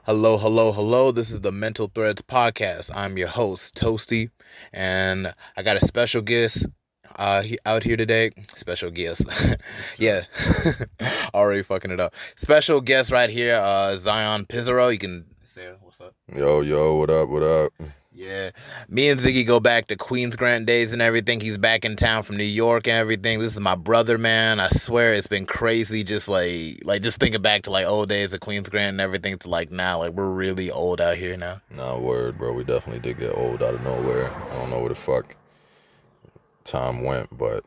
Hello, hello, hello. This is the Mental Threads podcast. I'm your host, Toasty, and I got a special guest out here today. Special guest. Yeah. Already fucking it up. Special guest right here, Zion Pizarro. You can say what's up. Yo, what up, what up? Yeah, me and Ziggy go back to Queens Grant days and everything. He's back in town from New York and everything. This is my brother, man. I swear it's been crazy. Just just thinking back to like old days of Queens Grant and everything to like now. Like we're really old out here now. Nah, word, bro. We definitely did get old out of nowhere. I don't know where the fuck time went, but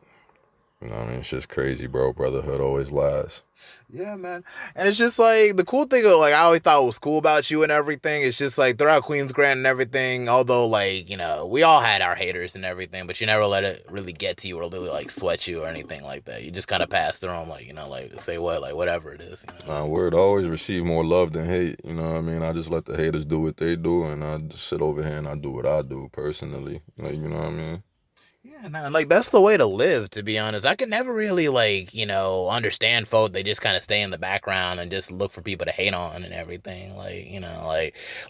you know what I mean? It's just crazy, bro. Brotherhood always lasts. Yeah, man. And it's just like the cool thing of like I always thought was cool about you and everything. It's just like throughout Queens Grant and everything, although like, we all had our haters and everything, but you never let it really get to you or really like sweat you or anything like that. You just kinda pass through them like say what, like whatever it is. Nah, word. I always receive more love than hate. You know what I mean? I just let the haters do what they do, and I just sit over here and I do what I do personally. Like, you know what I mean? Yeah, no, like that's the way to live, to be honest. I could never really understand folk. They just kind of stay in the background and just look for people to hate on and everything. Like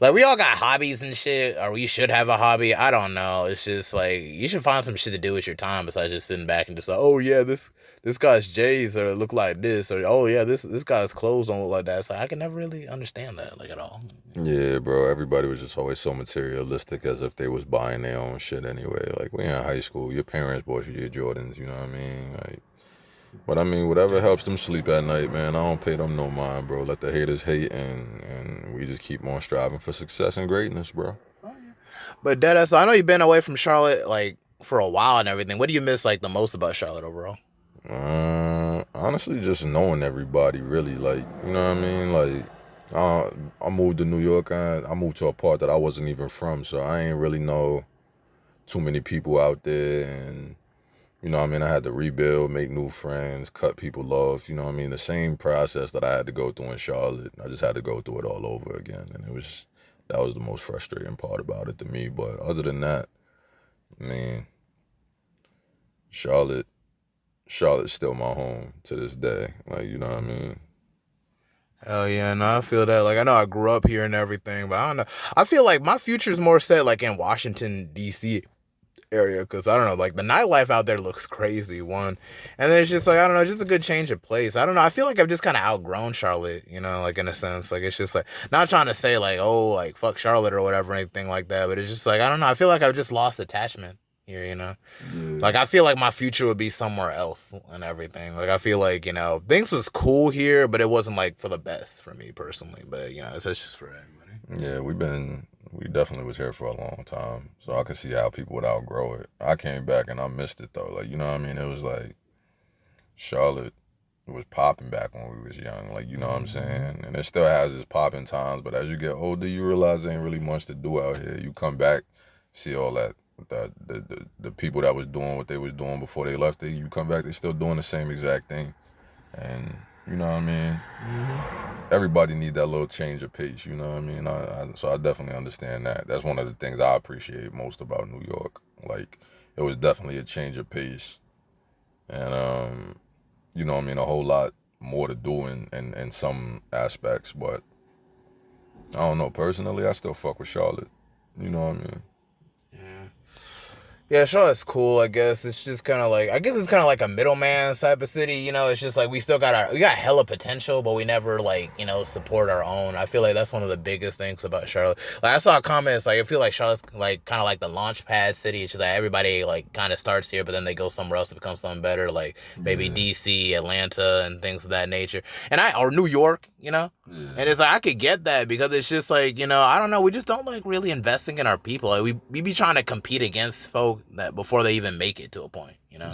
we all got hobbies and shit, or we should have a hobby. I don't know. It's just like you should find some shit to do with your time besides just sitting back and just like, oh yeah, this guy's J's or look like this, or oh yeah, this guy's clothes don't look like that. So I can never really understand that like at all. Yeah, bro. Everybody was just always so materialistic as if they was buying their own shit anyway. Like, we in high school, your parents bought you your Jordans, you know what I mean? Like, but I mean, whatever helps them sleep at night, man. I don't pay them no mind, bro. Let the haters hate, and we just keep on striving for success and greatness, bro. But Deadass, I know you've been away from Charlotte like for a while and everything. What do you miss like the most about Charlotte overall? Honestly, just knowing everybody, really. Like, you know what I mean? Like, uh, I moved to New York, and I moved to a part that I wasn't even from, so I ain't really know too many people out there, and you know what I mean? I had to rebuild, make new friends, cut people off. You know what I mean? The same process that I had to go through in Charlotte, I just had to go through it all over again. And that was the most frustrating part about it to me. But other than that, I mean, Charlotte, Charlotte's still my home to this day. Like, you know what I mean? Hell yeah, no, I feel that. Like I know I grew up here and everything, but I don't know. I feel like my future's more set like in Washington D.C. area because I don't know, like the nightlife out there looks crazy. One, and then it's just like I don't know, just a good change of place. I don't know. I feel like I've just kind of outgrown Charlotte, like in a sense. Like it's just like not trying to say like oh like fuck Charlotte or whatever or anything like that, but it's just like I don't know. I feel like I've just lost attachment here. Yeah. Like I feel like my future would be somewhere else and everything. Like I feel like things was cool here, but it wasn't like for the best for me personally. But it's just for everybody. Yeah, we definitely was here for a long time. So I could see how people would outgrow it. I came back and I missed it though. Like, you know what I mean? It was like Charlotte was popping back when we was young. Like, you know what I'm saying? And it still has its popping times, but as you get older, you realize there ain't really much to do out here. You come back, see all the people that was doing what they was doing before they left it, you come back, they still doing the same exact thing. And you know what I mean? Everybody need that little change of pace, you know what I mean? So I definitely understand that. That's one of the things I appreciate most about New York. Like, it was definitely a change of pace. And you know what I mean, a whole lot more to do in some aspects, but I don't know. Personally, I still fuck with Charlotte. You know what I mean? Yeah. Yeah, Charlotte's cool, I guess. It's just kind of like, I guess it's kind of like a middleman type of city, It's just like we still we got hella potential, but we never support our own. I feel like that's one of the biggest things about Charlotte. Like I saw comments, like I feel like Charlotte's like kind of like the launch pad city. It's just like everybody like kind of starts here, but then they go somewhere else to become something better, like maybe Yeah. DC, Atlanta, and things of that nature. Or New York. Yeah. And it's like I could get that because it's just like I don't know. We just don't like really investing in our people. Like we be trying to compete against folk that before they even make it to a point. Yeah.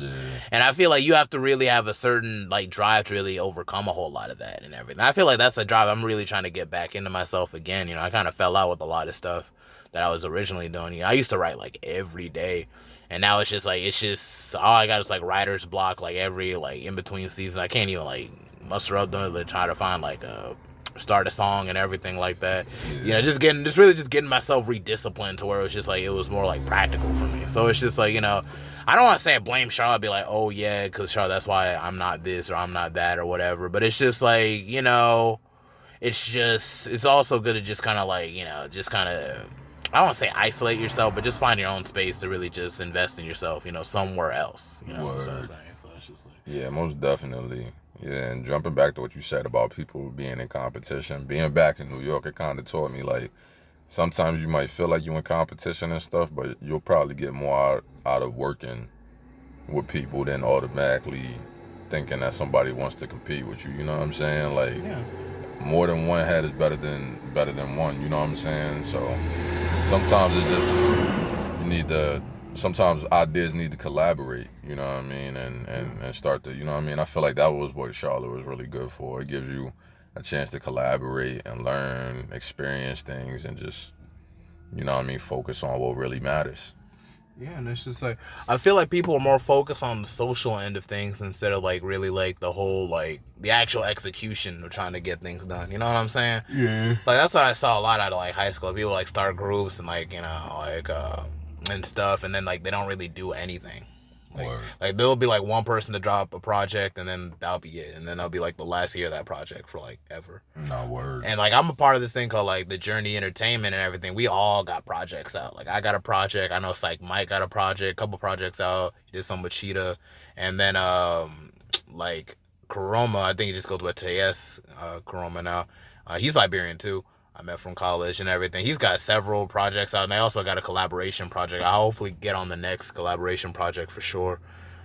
And I feel like you have to really have a certain like drive to really overcome a whole lot of that and everything. I feel like that's a drive I'm really trying to get back into myself again. I kind of fell out with a lot of stuff that I was originally doing. I used to write like every day. And now it's just all I got is like writer's block like every like in between seasons. I can't even like muster up doing it to try to find like a start a song and everything like that. Yeah. Just getting myself redisciplined to where it was just like it was more like practical for me. So it's just like I don't want to say blame Charlotte, be like, oh yeah, because Charlotte, that's why I'm not this or I'm not that or whatever. But it's just like it's also good to just kind of like, just kind of, I don't want to say isolate yourself, but just find your own space to really just invest in yourself, somewhere else, so I'm Word. saying. So it's just like, Yeah, most definitely. Yeah, and jumping back to what you said about people being in competition, being back in New York, it kind of taught me like sometimes you might feel like you're in competition and stuff, but you'll probably get more out of working with people than automatically thinking that somebody wants to compete with you. You know what I'm saying? Like yeah. more than one head is better than one. You know what I'm saying? So sometimes it's just you need to. Sometimes ideas need to collaborate. You know what I mean? And start to. You know what I mean? I feel like that was what Charlotte was really good for. It gives you a chance to collaborate and learn, experience things, and just focus on what really matters. Yeah, and it's just like, I feel like people are more focused on the social end of things instead of like really like the whole like the actual execution of trying to get things done. You know what I'm saying? Yeah. Like that's what I saw a lot out of like high school. People like start groups and like and stuff, and then like they don't really do anything. Like Word. like there'll be like one person to drop a project, and then that'll be it, and then that'll be like the last year of that project for like ever. No word. And like I'm a part of this thing called like the Journey Entertainment and everything. We all got projects out. Like I got a project. I know it's like Mike got a project, couple projects out. He did some with Cheetah, and then like Karoma. I think he just goes with TS Karoma now. He's Liberian too. I met from college and everything. He's got several projects out, and they also got a collaboration project. I'll hopefully get on the next collaboration project for sure.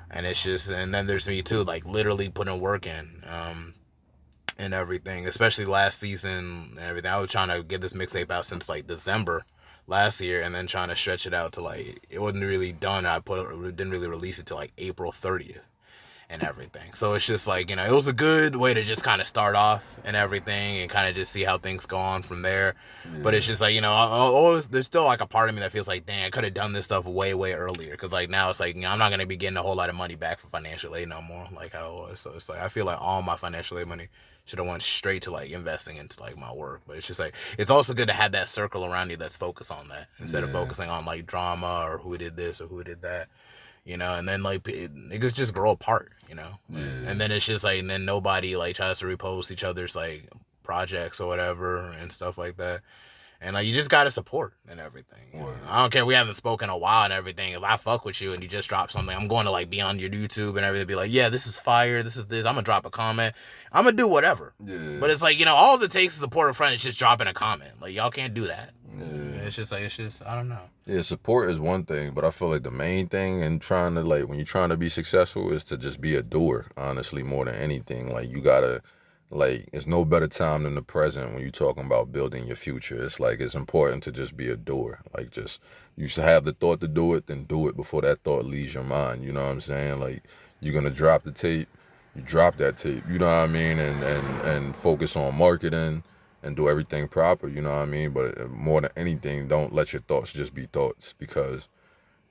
And it's just, and then there's me too, like literally putting work in. And everything, especially last season and everything. I was trying to get this mixtape out since like December last year, and then trying to stretch it out to like it wasn't really done. Didn't really release it till like April 30th and everything. So it's just like, it was a good way to just kind of start off and everything and kind of just see how things go on from there. Yeah. But it's just like, there's still like a part of me that feels like, dang, I could have done this stuff way, way earlier. Cause like now it's like, I'm not going to be getting a whole lot of money back for financial aid no more, like how it was. So it's like, I feel like all my financial aid money should have went straight to like investing into like my work. But it's just like, it's also good to have that circle around you that's focused on that instead of focusing on like drama or who did this or who did that. And then like niggas just grow apart, Yeah. and then it's just like, and then nobody like tries to repost each other's like projects or whatever and stuff like that. And like you just gotta support and everything. I don't care, we haven't spoken a while and everything. If I fuck with you and you just drop something, I'm going to like be on your YouTube and everything, be like, yeah, this is fire, this is this. I'm gonna drop a comment. I'm gonna do whatever. Yeah. But it's like, all it takes to support a friend is just dropping a comment. Like y'all can't do that. Yeah. It's just I don't know. Yeah, support is one thing, but I feel like the main thing in trying to like when you're trying to be successful is to just be a doer, honestly, more than anything. Like you gotta like it's no better time than the present when you're talking about building your future. It's like it's important to just be a doer. Like just you should have the thought to do it, then do it before that thought leaves your mind. You know what I'm saying? Like you're gonna drop the tape, you drop that tape, you know what I mean, and focus on marketing and do everything proper, you know what I mean? But more than anything, don't let your thoughts just be thoughts, because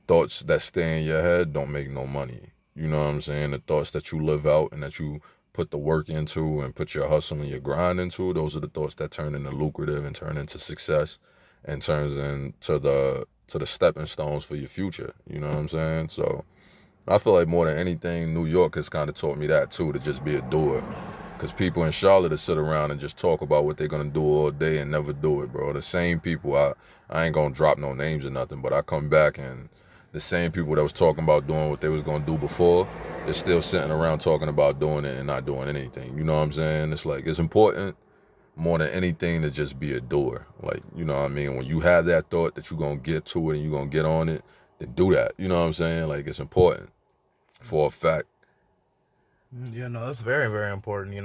thoughts that stay in your head don't make no money. You know what I'm saying? The thoughts that you live out and that you put the work into and put your hustle and your grind into, those are the thoughts that turn into lucrative and turn into success and turns into the stepping stones for your future. You know what I'm saying? So I feel like more than anything, New York has kind of taught me that too, to just be a doer. Because people in Charlotte to sit around and just talk about what they're going to do all day and never do it, bro. The same people, I ain't going to drop no names or nothing, but I come back and the same people that was talking about doing what they was going to do before, they're still sitting around talking about doing it and not doing anything. You know what I'm saying? It's like, it's important more than anything to just be a doer. Like, you know what I mean? When you have that thought that you're going to get to it and you're going to get on it, then do that. You know what I'm saying? Like, it's important for a fact. Yeah, no, that's very, very important.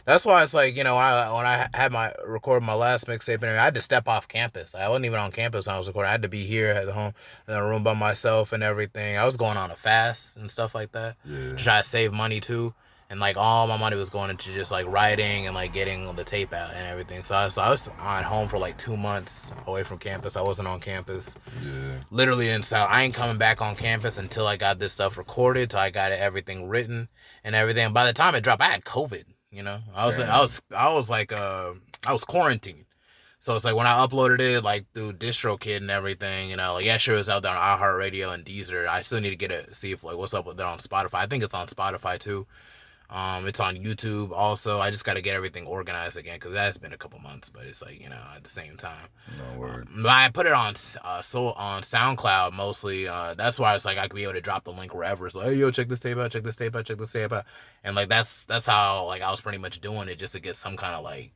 That's why it's like, when I had my record my last mixtape and everything, I had to step off campus. I wasn't even on campus when I was recording. I had to be here at home in a room by myself and everything. I was going on a fast and stuff like that Yeah. to try to save money too. And like all my money was going into just like writing and like getting the tape out and everything. So I was on home for like 2 months away from campus. I wasn't on campus. Yeah. Literally, and so I ain't coming back on campus until I got this stuff recorded, till I got everything written and everything. By the time it dropped, I had COVID. I was quarantined. So it's like when I uploaded it like through DistroKid and everything, like yeah, sure, it's out there on iHeartRadio and Deezer. I still need to see if like what's up with that on Spotify. I think it's on Spotify too. It's on YouTube also. I just got to get everything organized again because that's been a couple months, but it's like, at the same time. No word. I put it on on SoundCloud mostly. That's why it's like I could be able to drop the link wherever. It's like, hey, yo, check this tape out, check this tape out, check this tape out. And like that's how like I was pretty much doing it just to get some kind of like,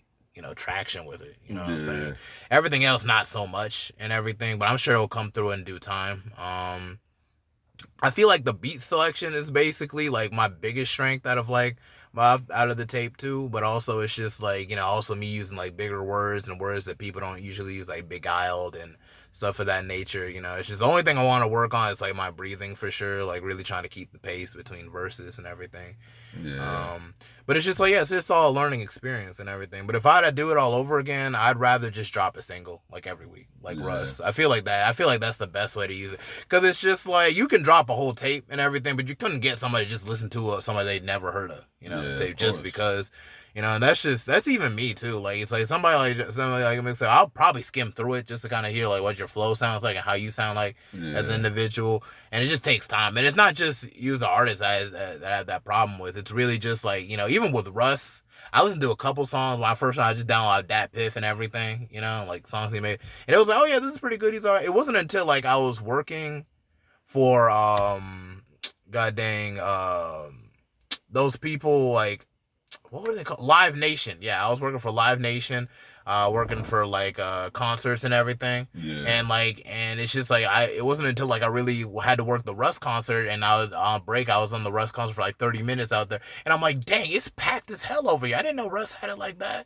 traction with it. You know what I'm saying? Everything else not so much and everything, but I'm sure it'll come through in due time. I feel like the beat selection is basically like my biggest strength out of the tape too, but also it's just like, also me using like bigger words and words that people don't usually use, like beguiled and stuff of that nature. It's just the only thing I want to work on is like my breathing for sure, like really trying to keep the pace between verses and everything. Yeah. But it's just like, it's just all a learning experience and everything. But if I had to do it all over again, I'd rather just drop a single like every week, like Russ. I feel like that's the best way to use it, because it's just like you can drop a whole tape and everything, but you couldn't get somebody to just listen to somebody they'd never heard of, tape just because. And that's even me too. Like it's like somebody like me say, I'll probably skim through it just to kind of hear like what your flow sounds like and how you sound like as an individual. And it just takes time. And it's not just you as an artist that I have that problem with. It's really just like, even with Russ, I listened to a couple songs when I first started. I just downloaded Dat Piff and everything, like songs he made. And it was like, oh yeah, this is pretty good. He's all right. It wasn't until like I was working for god dang those people, like, what were they called? Live Nation. Yeah, I was working for Live Nation, working for like concerts and everything. Yeah. And it's just like it wasn't until like I really had to work the Russ concert, and I was on break. I was on the Russ concert for like 30 minutes out there, and I'm like, dang, it's packed as hell over here. I didn't know Russ had it like that.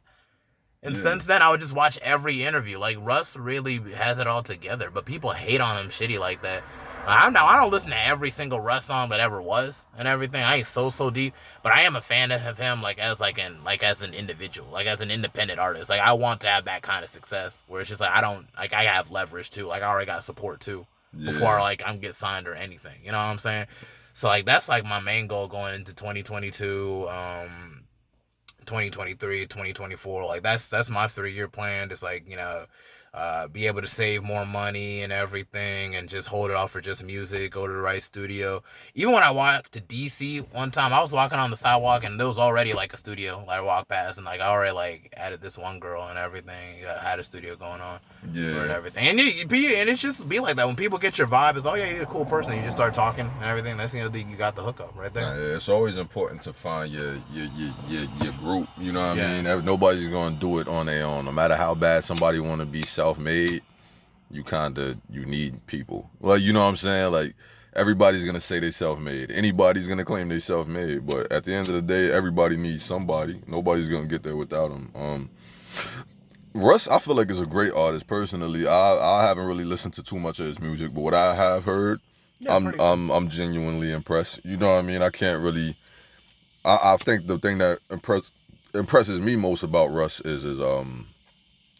And since then, I would just watch every interview. Like, Russ really has it all together, but people hate on him shitty like that. I don't listen to every single Russ song that ever was and everything. I ain't so deep, but I am a fan of him as an individual, like as an independent artist. Like I want to have that kind of success where it's just like I have leverage too. Like I already got support too before like I'm get signed or anything. You know what I'm saying? So like that's like my main goal going into 2022, 2023, 2024. Like that's my 3-year plan. It's like, be able to save more money and everything and just hold it off for just music, go to the right studio. Even when I walked to DC one time, I was walking on the sidewalk and there was already like a studio. Like I walked past and like I already like added this one girl and everything, had a studio going on and everything. And it's just be like that when people get your vibe. It's, oh yeah, you're a cool person. And you just start talking and everything. That's you got the hookup right there. Yeah, it's always important to find your group. You know what I mean? Nobody's gonna do it on their own. No matter how bad somebody want to be self-made, you need people. Like, you know what I'm saying? Like, everybody's gonna say they self-made. Anybody's gonna claim they self-made. But at the end of the day, everybody needs somebody. Nobody's gonna get there without them. Russ, I feel like is a great artist. Personally, I haven't really listened to too much of his music, but what I have heard, I'm genuinely impressed. You know what I mean? I can't really. I think the thing that impresses me most about Russ is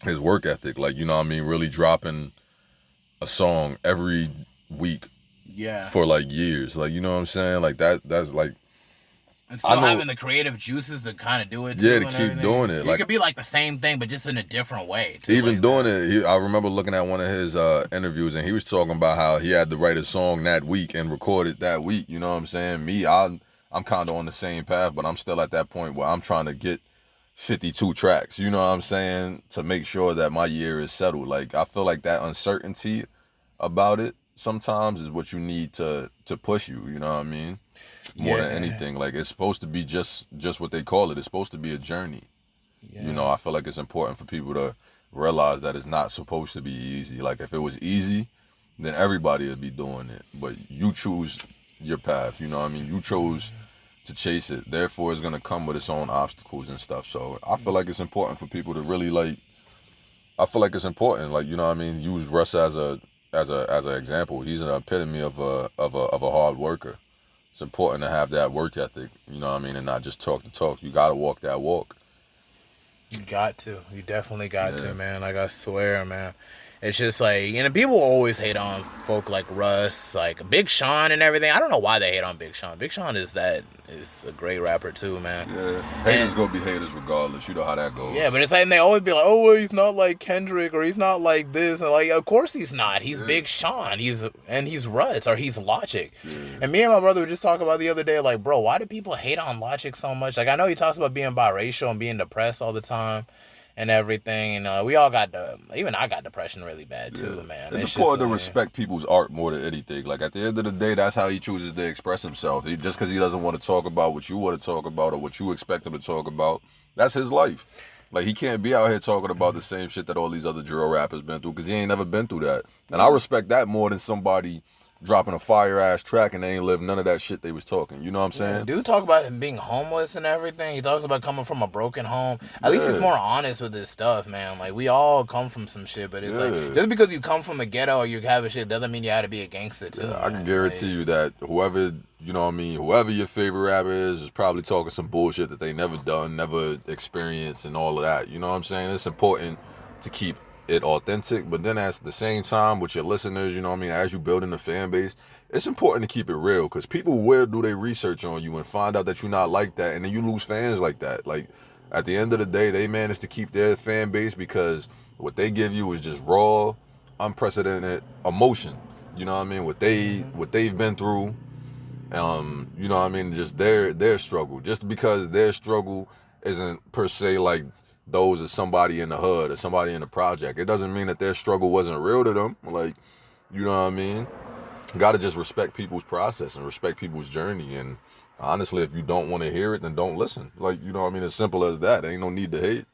his work ethic. Like, you know what I mean? Really dropping a song every week. Yeah. For like years. Like, you know what I'm saying? Like that's like. And still having the creative juices to kind of do it too. Yeah, to keep doing it. It could be like the same thing, but just in a different way. Too, even like doing it, I remember looking at one of his interviews, and he was talking about how he had to write a song that week and record it that week. You know what I'm saying? Me, I'm kind of on the same path, but I'm still at that point where I'm trying to get 52 tracks. You know what I'm saying? To make sure that my year is settled. Like, I feel like that uncertainty about it sometimes is what you need to push you. You know what I mean? More than anything, like it's supposed to be just what they call it. It's supposed to be a journey. You know, I feel like it's important for people to realize that it's not supposed to be easy. Like if it was easy, then everybody would be doing it. But you choose your path. You know what I mean? You chose to chase it. Therefore, it's gonna come with its own obstacles and stuff. So I feel like it's important for people to really like. I feel like it's important, like, you know what I mean. Use Russ as an example. He's an epitome of a hard worker. It's important to have that work ethic, you know what I mean, and not just talk the talk. You got to walk that walk. You got to. You definitely got to, man. Like, I swear, man. It's just like, people always hate on folk like Russ, like Big Sean and everything. I don't know why they hate on Big Sean. Big Sean is a great rapper too, man. Yeah, haters And gonna be haters regardless. You know how that yeah, goes. but it's like, and they always be like, oh, well, he's not like Kendrick, or he's not like this. And like, of course he's not. He's Yeah, Big Sean. He's Russ, or he's Logic. yeah, And me and my brother were just talking about the other day, like, bro, why do people hate on Logic so much? Like, I know he talks about being biracial and being depressed all the time and everything. And we all even I got depression really bad too, yeah. man. It's It's just important to like, respect people's art more than anything. Like at the end of the day, that's how he chooses to express himself. Just because he doesn't want to talk about what you want to talk about or what you expect him to talk about, that's his life. Like he can't be out here talking about the same shit that all these other drill rappers been through because he ain't never been through that. And I respect that more than somebody dropping a fire ass track and they ain't lived none of that shit they was talking. You know what I'm saying? dude talk about him being homeless and everything. He talks about coming from a broken home. At least he's Yeah, more honest with his stuff, man. Like, we all come from some shit, but it's like, yeah. just because you come from the ghetto or you have a shit doesn't mean you had to be a gangster too, Yeah, I can man. guarantee you that whoever, you know what I mean, whoever your favorite rapper is probably talking some bullshit that they never done, never experienced and all of that. You know what I'm saying? It's important to keep it authentic, but then at the same time with your listeners, you know what I mean, as you building the fan base, it's important to keep it real because people will do their research on you and find out that you're not like that and then you lose fans like that. Like at the end of the day, they manage to keep their fan base because what they give you is just raw, unprecedented emotion. You know what I mean? What they've been through, you know what I mean, just their struggle. Just because their struggle isn't per se like those of somebody in the hood or somebody in the project. It doesn't mean that their struggle wasn't real to them. Like, you know what I mean? You gotta just respect people's process and respect people's journey. And honestly, if you don't want to hear it, then don't listen. Like, you know what I mean? As simple as that. Ain't no need to hate.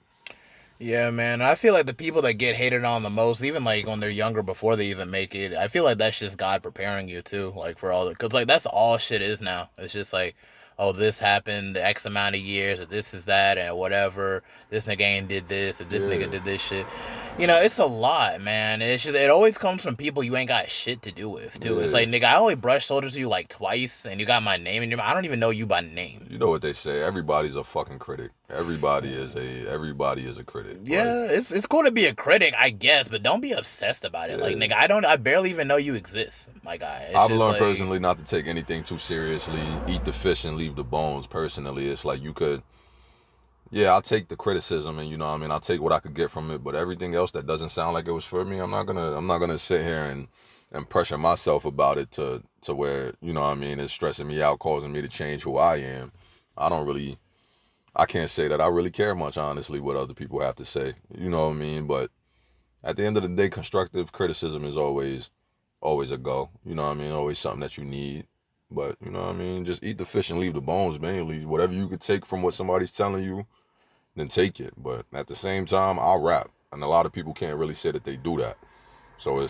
Yeah, man. I feel like the people that get hated on the most, even like when they're younger before they even make it, I feel like that's just God preparing you too, like for all the, cause like that's all shit is now. It's just like, oh, this happened X amount of years, or this is that, and whatever. This nigga ain't did this, or this nigga Yeah, did this shit. It's a lot, man. And it's just, it always comes from people you ain't got shit to do with too. It's yeah. like, nigga, I only brushed shoulders with you like twice, and you got my name in your. I don't even know you by name. You know what they say? Everybody's a fucking critic. Everybody is a critic. Like, Yeah, it's cool to be a critic, I guess, but don't be obsessed about it. Like, yeah. nigga, I barely even know you exist, my guy. It's I've just learned like, personally not to take anything too seriously. Eat the fish and leave the bones. Personally, it's like you could, yeah, I'll take the criticism and you know what I mean, I'll take what I could get from it, but everything else that doesn't sound like it was for me, I'm not gonna sit here and pressure myself about it to where, you know what I mean, it's stressing me out, causing me to change who I am. I don't really I can't say that I really care much honestly what other people have to say. You know what I mean? But at the end of the day, constructive criticism is always a go. You know what I mean? Always something that you need. But you know what I mean? Just eat the fish and leave the bones, mainly. Whatever you could take from what somebody's telling you, then take it. But at the same time, I'll rap. And a lot of people can't really say that they do that. So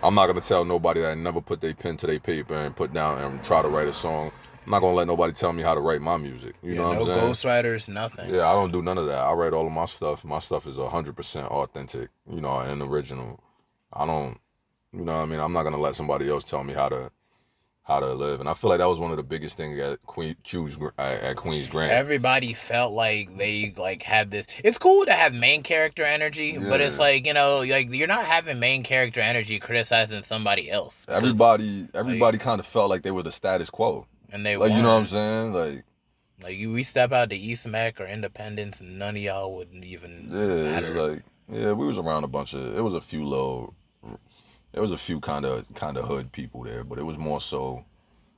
I'm not gonna tell nobody that never put their pen to their paper and put down and try to write a song. I'm not gonna let nobody tell me how to write my music. You yeah, know what I'm no saying? ghostwriters, nothing. Yeah, I don't do none of that. I write all of my stuff. My stuff is 100% authentic, you know, and original. I don't, you know what I mean? I'm not gonna let somebody else tell me how to live. And I feel like that was one of the biggest things at Queen's Grant. Everybody felt like they like had this. It's cool to have main character energy, but it's Yeah, like, like you're not having main character energy criticizing somebody else because everybody like, kind of felt like they were the status quo. and they Like, you know what I'm weren't. saying? Like, Like, we step out to East Mac or Independence, and none of y'all wouldn't even yeah, it's matter. like, yeah, we was around a bunch of. It was a few little. There was a few kind of hood people there, but it was more so.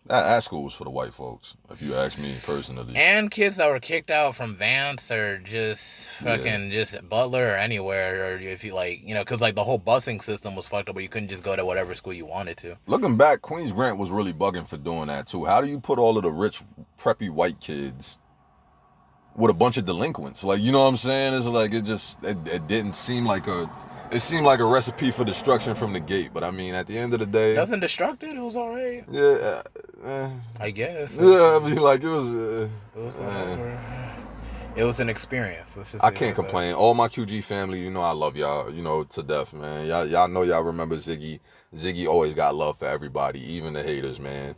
That school was for the white folks, if you ask me personally. And kids that were kicked out from Vance or just Yeah. fucking just Butler or anywhere, or if you like, because like the whole busing system was fucked up, where you couldn't just go to whatever school you wanted to. Looking back, Queens Grant was really bugging for doing that too. How do you put all of the rich, preppy white kids with a bunch of delinquents? Like, you know what I'm saying? It's like it didn't seem like it seemed like a recipe for destruction from the gate. But I mean, at the end of the day, Nothing destructive. It was all right, yeah, I guess. yeah. I mean, like It was eh. whatever. It was an experience. Let's just I say it can't like that. complain. All my QG family, you know, I love y'all, you know, to death, man. Y'all know y'all remember Ziggy. Ziggy always got love for everybody, even the haters, man.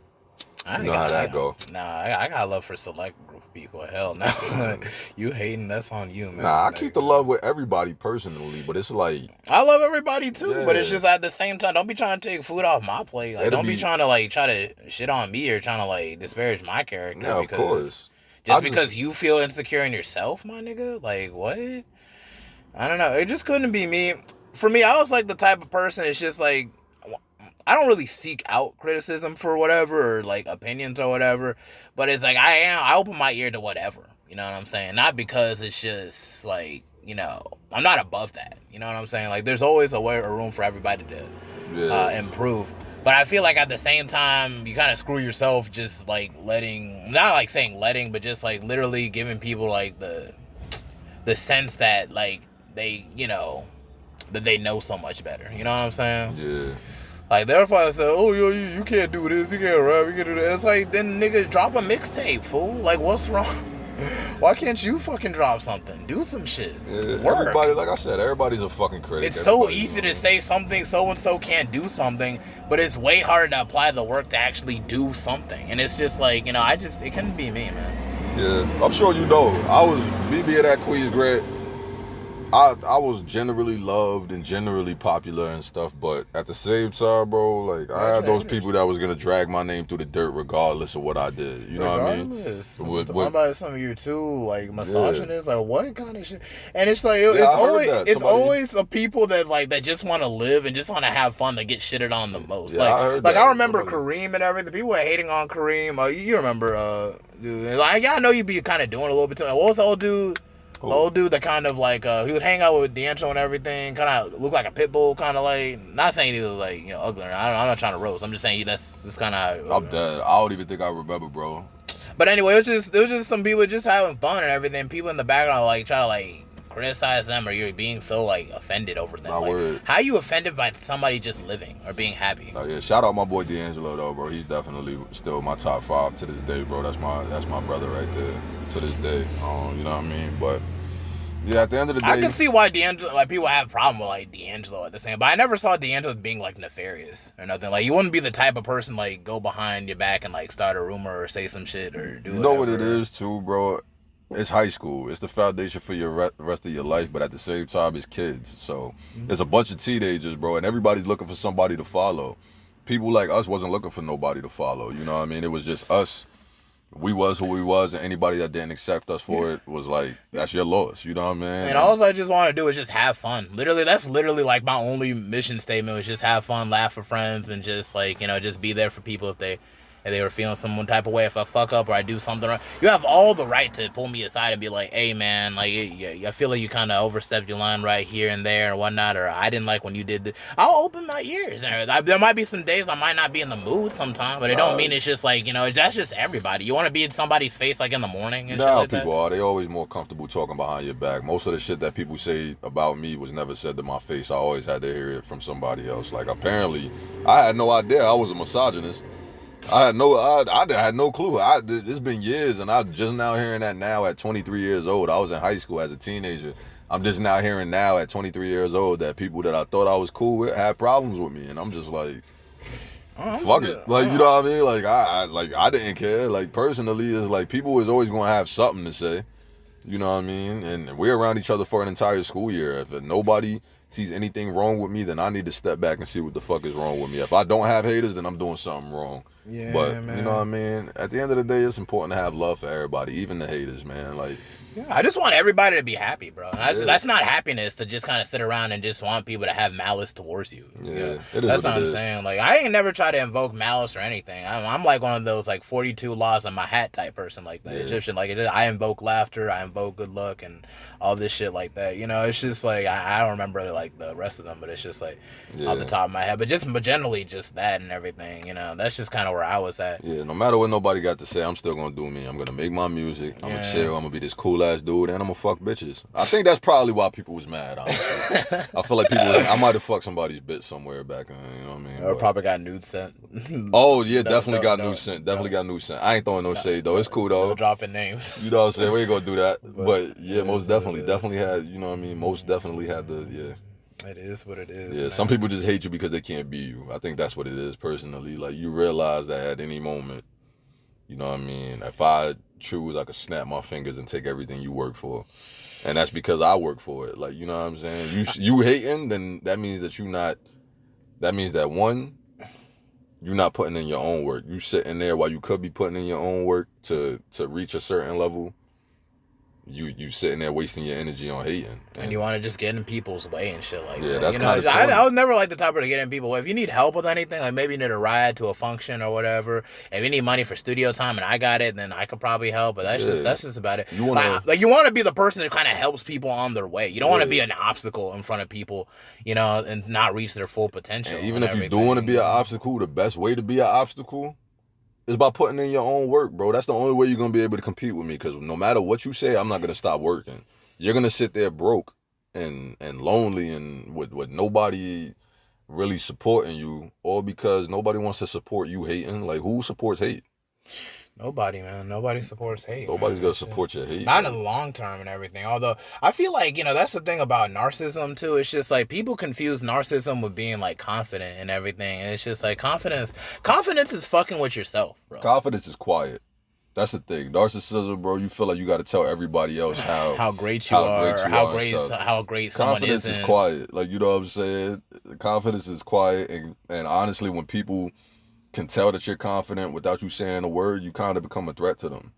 I You ain't know how got, that go. I got love for select group of people. Hell no. Mm. You hating, that's on you, Nah, man. I keep the love with everybody personally, but it's like, I love everybody too, but it's yeah, just at the same time, don't be trying to take food off my plate. Like, it'll don't be be, trying to like try to shit on me or trying to like disparage my character yeah, of because course. I just just, because you feel insecure in yourself, my nigga. Like what? I don't know. It just couldn't be me. For me, I was like the type of person. It's just like I don't really seek out criticism for whatever or like opinions or whatever, but it's like I open my ear to whatever. You know what I'm saying? Not because it's just like I'm not above that. You know what I'm saying? Like there's always a way or room for everybody to yeah, improve. But I feel like at the same time, you kind of screw yourself just like not like saying letting, but just like literally giving people like the sense that like they, that they know so much better. You know what I'm saying? yeah. Like, therefore I said, oh, yo, you can't do this, you can't rap, you can't do that. It's like, then nigga, drop a mixtape, fool. Like, what's wrong? Why can't you fucking drop something? Do some shit. Yeah, Work. everybody, like I said, everybody's a fucking critic. It's so easy to say something, so-and-so can't do something, but it's way harder to apply the work to actually do something. And it's just like, it couldn't be me, man. Yeah, I'm sure you know. Me being at Queens grad, I was generally loved and generally popular and stuff, but at the same time, bro, like I had those people that was gonna drag my name through the dirt regardless of what I did. You know what I mean? Somebody, some of you too, like misogynist, like what kind of shit? And it's like it's always the people that just want to live and just want to have fun that get shitted on the most. Yeah, I remember Kareem and everything. People were hating on Kareem. You remember? Dude, like I know you'd be kind of doing a little bit too. What was the old dude? The old dude that kind of like he would hang out with D'Angelo and everything, kind of look like a pit bull, kind of like. Not saying he was like ugly. I'm not trying to roast. I'm just saying that's kind of. I'm dead. I don't even think I remember, bro. But anyway, it was just some people just having fun and everything. People in the background like try to like criticize them, or you're being so like offended over them. How are you offended by somebody just living or being happy? Oh yeah, shout out my boy D'Angelo though, bro. He's definitely still my top 5 to this day, bro. That's my brother right there to this day. You know what I mean? But yeah, at the end of the day, I can see why people have a problem with like D'Angelo at the same. But I never saw D'Angelo being like nefarious or nothing. Like you wouldn't be the type of person like go behind your back and like start a rumor or say some shit or do. You know what it is too, bro. It's high school. It's the foundation for your rest of your life, but at the same time, it's kids. So there's a bunch of teenagers, bro, and everybody's looking for somebody to follow. People like us wasn't looking for nobody to follow. You know what I mean? It was just us. We was who we was, and anybody that didn't accept us for it was like, that's your loss. You know what I mean? And all I just want to do is just have fun. Literally, that's literally like my only mission statement was just have fun, laugh with friends, and just like, just be there for people if they were feeling some type of way. If I fuck up or I do something wrong, you have all the right to pull me aside and be like, hey man, like I feel like you kind of overstepped your line right here and there and whatnot, or I didn't like when you did this. I'll open my ears. There might be some days I might not be in the mood sometimes, but it don't mean it's just like, that's just everybody. You want to be in somebody's face like in the morning and shit like that? People are. They always more comfortable talking behind your back. Most of the shit that people say about me was never said to my face. I always had to hear it from somebody else. Like apparently, I had no idea I was a misogynist. I had no clue. It's been years, and I'm just now hearing that now at 23 years old. I was in high school as a teenager. I'm just now hearing now at 23 years old that people that I thought I was cool with had problems with me, and I'm just like, fuck it. Like, you know what I mean? Like I didn't care. Like personally, it's like people is always gonna have something to say. You know what I mean? And we're around each other for an entire school year. If nobody sees anything wrong with me, then I need to step back and see what the fuck is wrong with me. If I don't have haters, then I'm doing something wrong. Yeah, but man. You know what I mean? At the end of the day, it's important to have love for everybody, even the haters, man. Like, I just want everybody to be happy, bro. That's not happiness to just kind of sit around and just want people to have malice towards you. Yeah, that's what I'm saying. Like, I ain't never try to invoke malice or anything. I'm like one of those like 42 laws on my hat type person, like the Egyptian. Like, I invoke laughter, I invoke good luck, and all this shit like that. It's just like I don't remember like the rest of them, but it's just like off the top of my head. But generally just that and everything. That's just kind of where I was at. Yeah, no matter what nobody got to say, I'm still gonna do me. I'm gonna make my music. I'm gonna chill. I'm gonna be this cool ass dude, and I'm gonna fuck bitches. I think that's probably why people was mad. Honestly. I feel like I might have fucked somebody's bitch somewhere back in. You know what I mean? Or probably got nude sent. Oh yeah, definitely got nude sent. Definitely got nude sent. I ain't throwing no shade though. It's cool though. No dropping names. You know what I'm saying? We ain't gonna do that. But yeah, most definitely had. You know what I mean? Most definitely had the It is what it is. Yeah, man. Some people just hate you because they can't be you. I think that's what it is personally. Like you realize that at any moment You know what I mean? If I choose, I could snap my fingers and take everything you work for. And that's because I work for it. Like, you know what I'm saying? You hating, then that means that that means that one, you're not putting in your own work. You sitting there while you could be putting in your own work to reach a certain level. You sitting there wasting your energy on hating, and you want to just get in people's way and shit like that. That's kind of. I was never like the type of to get in people's way. If you need help with anything, like maybe you need a ride to a function or whatever. If you need money for studio time and I got it, then I could probably help. But that's just about it. You want to be the person that kind of helps people on their way. You don't want to be an obstacle in front of people, and not reach their full potential. And even if you do want to be an obstacle, the best way to be an obstacle it's by putting in your own work, bro. That's the only way you're going to be able to compete with me, because no matter what you say, I'm not going to stop working. You're going to sit there broke and lonely and with nobody really supporting you, all because nobody wants to support you hating. Like, who supports hate? Nobody, man. Nobody supports hate. Nobody's going to support your hate. Not in the long term and everything. Although, I feel like, that's the thing about narcissism, too. It's just, like, people confuse narcissism with being, like, confident and everything. And it's just, like, confidence is fucking with yourself, bro. Confidence is quiet. That's the thing. Narcissism, bro, you feel like you got to tell everybody else how great you are, how great someone is. Confidence is quiet. Like, you know what I'm saying? Confidence is quiet. And honestly, when people can tell that you're confident without you saying a word, you kind of become a threat to them.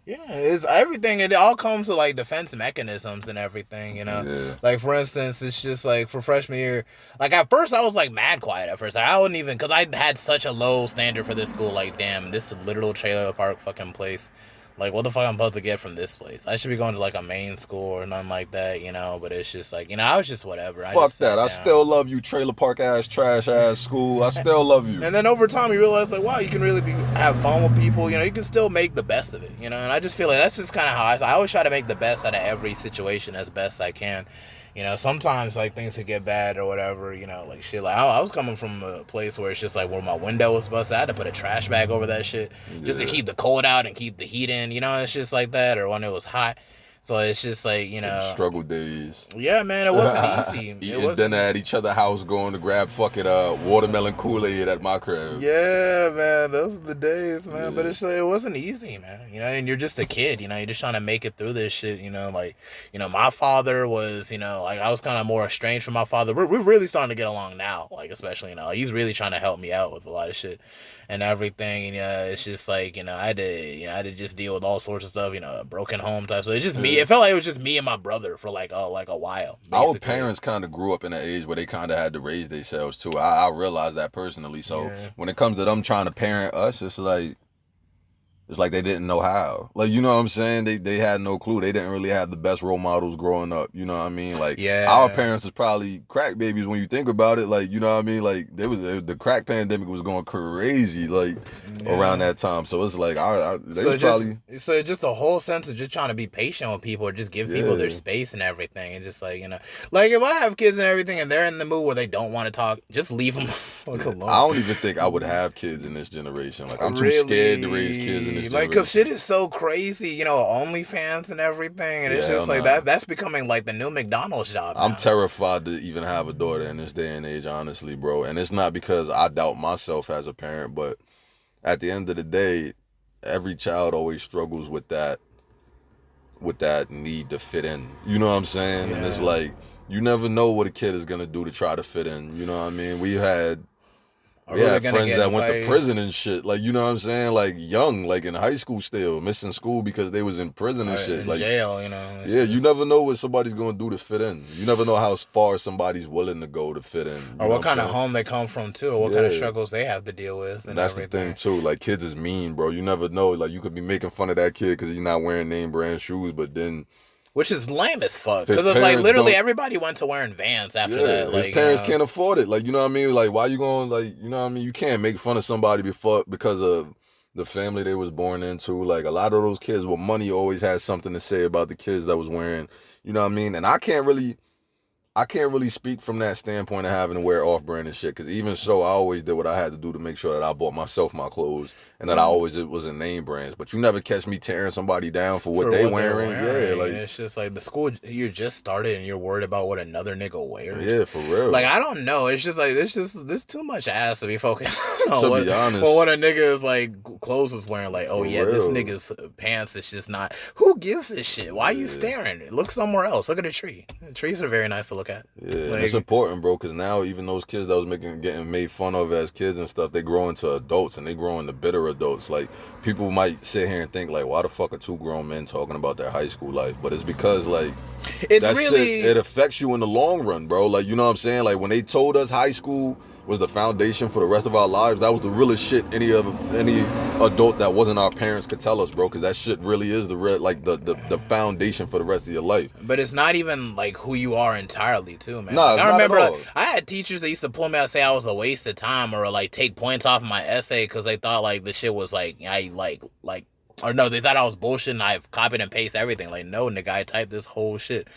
Yeah, it's everything. It all comes to like defense mechanisms and everything, Yeah. Like, for instance, it's just like for freshman year, like at first I was like mad quiet at first. Like, I wouldn't even, because I had such a low standard for this school. Like, damn, this literal trailer park fucking place. Like, what the fuck I'm supposed to get from this place? I should be going to like a main school or nothing like that, But it's just like, I was just whatever. Fuck that. I still love you, trailer park ass, trash ass school. I still love you. And then over time, you realize like, wow, you can really have fun with people. You can still make the best of it. And I just feel like that's just kind of how I always try to make the best out of every situation as best I can. Sometimes like things could get bad or whatever, like shit. Like I was coming from a place where it's just like where my window was busted. I had to put a trash bag over that shit just to keep the cold out and keep the heat in, it's just like that. Or when it was hot. So it's just like, struggle days. Yeah, man, it wasn't easy. Eating dinner at each other's house, going to grab fucking watermelon Kool-Aid at my crib. Yeah, man, those are the days, man. Yeah. But it wasn't easy, man. And you're just a kid, you're just trying to make it through this shit, like, my father was, like I was kind of more estranged from my father. We're really starting to get along now, like, especially, he's really trying to help me out with a lot of shit and everything. And, it's just like, I had to just deal with all sorts of stuff, a broken home type. So it's just me. It felt like it was just me and my brother for like a while. Basically. Our parents kind of grew up in an age where they kind of had to raise themselves too. I realized that personally. So when it comes to them trying to parent us, it's like they didn't know how. Like, you know what I'm saying? They had no clue. They didn't really have the best role models growing up. You know what I mean? Like, our parents was probably crack babies when you think about it. Like, you know what I mean? Like, the crack pandemic was going crazy, like, around that time. So it's like, So just a whole sense of just trying to be patient with people or just give people their space and everything. And just like, like if I have kids and everything and they're in the mood where they don't want to talk, just leave them alone. I don't even think I would have kids in this generation. Like, I'm too scared to raise kids in this generation. Like, cause shit is so crazy, OnlyFans and everything, and it's just like that's becoming like the new McDonald's job now. I'm terrified to even have a daughter in this day and age, honestly, bro. And it's not because I doubt myself as a parent, but at the end of the day, every child always struggles with that need to fit in. You know what I'm saying? Yeah. And it's like, you never know what a kid is gonna do to try to fit in. You know what I mean? We had friends that went to prison and shit. Like, you know what I'm saying? Like, young, like in high school still, missing school because they was in prison and shit. In like jail, you never know what somebody's going to do to fit in. You never know how far somebody's willing to go to fit in. Or what kind of home they come from, too. Or what kind of struggles they have to deal with. And that's everything. The thing, too. Like, kids is mean, bro. You never know. Like, you could be making fun of that kid because he's not wearing name brand shoes, but then... Which is lame as fuck. Because it's like literally everybody went to wearing Vans after that. Like, his parents can't afford it. Like, you know what I mean? Like, why you going, like, you know what I mean? You can't make fun of somebody because of the family they was born into. Like, a lot of those kids with money always had something to say about the kids that was wearing, you know what I mean? And I can't really I can't really speak from that standpoint of having to wear off-brand and shit. Because even so, I always did what I had to do to make sure that I bought myself my clothes and that I always it was in name brands. But you never catch me tearing somebody down for what they wearing. Yeah, like it's just like the school you just started and you're worried about what another nigga wears. Yeah, for real. Like I don't know. It's just like there's too much ass to be focused on. To be honest, well, what a nigga is like clothes is wearing. Like, oh yeah, this nigga's pants is just not. Who gives this shit? Why are you staring? Look somewhere else. Look at a tree. The trees are very nice to look at. Yeah, like, it's important, bro, because now even those kids that was getting made fun of as kids and stuff, they grow into adults and they grow into bitter adults. Like, people might sit here and think, like, why the fuck are two grown men talking about their high school life? But it's because, like, it's that really shit, it affects you in the long run, bro. Like, you know what I'm saying? Like, when they told us high school was the foundation for the rest of our lives, that was the realest shit any adult that wasn't our parents could tell us, bro, because that shit really is the foundation for the rest of your life. But it's not even like who you are entirely too, man. Nah, like, I remember I had teachers that used to pull me out and say I was a waste of time or like take points off my essay because they thought like the shit was like or no, they thought I was bullshit and I've copied and pasted everything. Like, no, nigga, I typed this whole shit